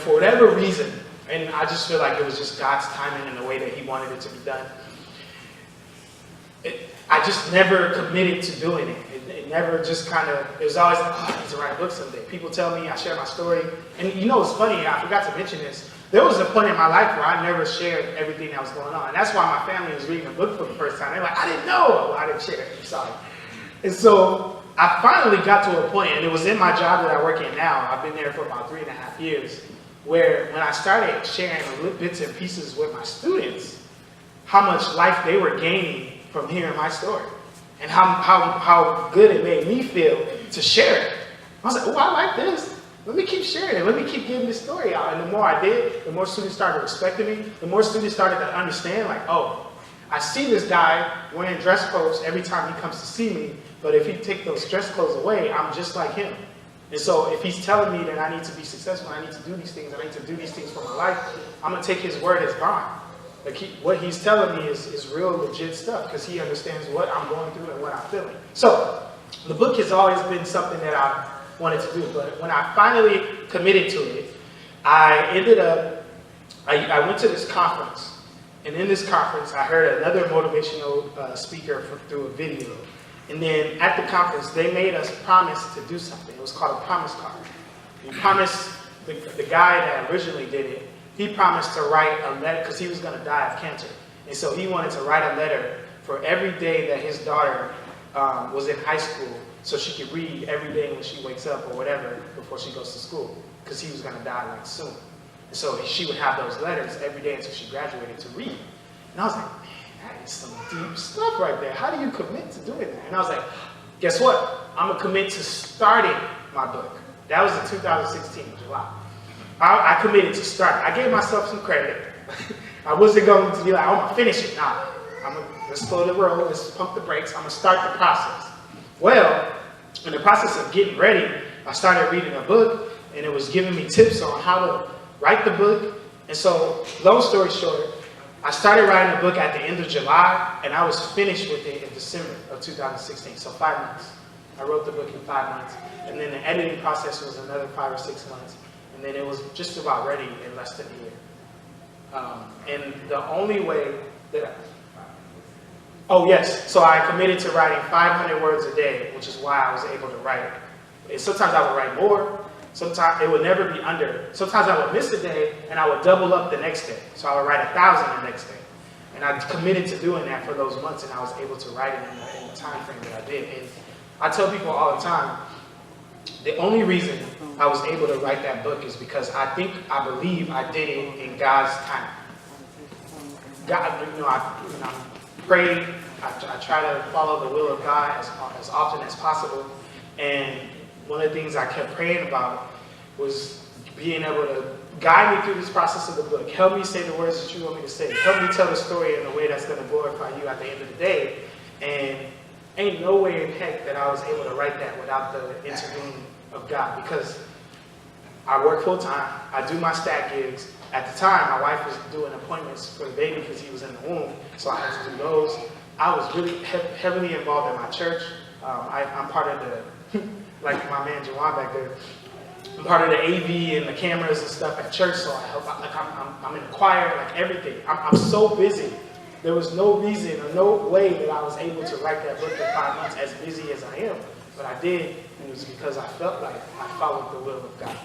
for whatever reason, and I just feel like it was just God's timing and the way that he wanted it to be done, I just never committed to doing it. It never just kind of, it was always like, oh, I need to write a book someday. People tell me, I share my story. And you know, it's funny, I forgot to mention this. There was a point in my life where I never shared everything that was going on. And that's why my family was reading a book for the first time. They're like, I didn't know. Well, I didn't share it. I'm sorry. And so I finally got to a point, and it was in my job that I work in now. I've been there for about 3.5 years, where when I started sharing bits and pieces with my students, how much life they were gaining from hearing my story, and how good it made me feel to share it. I was like, oh, I like this. Let me keep sharing it. Let me keep getting this story out. And the more I did, the more students started respecting me. The more students started to understand, like, oh, I see this guy wearing dress clothes every time he comes to see me, but if he take those dress clothes away, I'm just like him. And so if he's telling me that I need to be successful, I need to do these things, I need to do these things for my life, I'm going to take his word as bond. Like what he's telling me is real legit stuff, because he understands what I'm going through and what I'm feeling. So the book has always been something that I wanted to do, but when I finally committed to it, I ended up, I went to this conference, and in this conference I heard another motivational speaker through a video. And then at the conference, they made us promise to do something. It was called a promise card. We promised, the guy that originally did it, he promised to write a letter, because he was going to die of cancer. And so he wanted to write a letter for every day that his daughter was in high school, so she could read every day when she wakes up or whatever before she goes to school, because he was going to die like soon. And so she would have those letters every day until she graduated to read. And I was like, man, that is some deep stuff right there. How do you commit to doing that? And I was like, guess what? I'm going to commit to starting my book. That was in 2016, July. I committed to start. I gave myself some credit. I wasn't going to be like, oh, I'm going to finish it. Nah, let's slow the roll, let's pump the brakes. I'm going to start the process. Well, in the process of getting ready, I started reading a book, and it was giving me tips on how to write the book. And so, long story short, I started writing the book at the end of July, and I was finished with it in December of 2016, so 5 months. I wrote the book in 5 months, and then the editing process was another 5 or 6 months. And then it was just about ready in less than a year. And the only way that so I committed to writing 500 words a day, which is why I was able to write. And sometimes I would write more, sometimes it would never be under. Sometimes I would miss a day, and I would double up the next day. So I would write 1,000 the next day. And I committed to doing that for those months, and I was able to write it in the time frame that I did. And I tell people all the time, the only reason I was able to write that book is because I believe I did it in God's time. God, I pray, I try to follow the will of God as often as possible. And one of the things I kept praying about was being able to guide me through this process of the book. Help me say the words that you want me to say. Help me tell the story in a way that's going to glorify you at the end of the day. And ain't no way in heck that I was able to write that without the intervening of God, because I work full time, I do my stat gigs. At the time, my wife was doing appointments for the baby because he was in the womb, so I had to do those. I was really heavily involved in my church. I'm part of the, like my man Jawan back there, I'm part of the AV and the cameras and stuff at church, so I help. I'm in the choir, like everything. I'm so busy. There was no reason or no way that I was able to write that book in 5 months as busy as I am. But I did, and it was because I felt like I followed the will of God.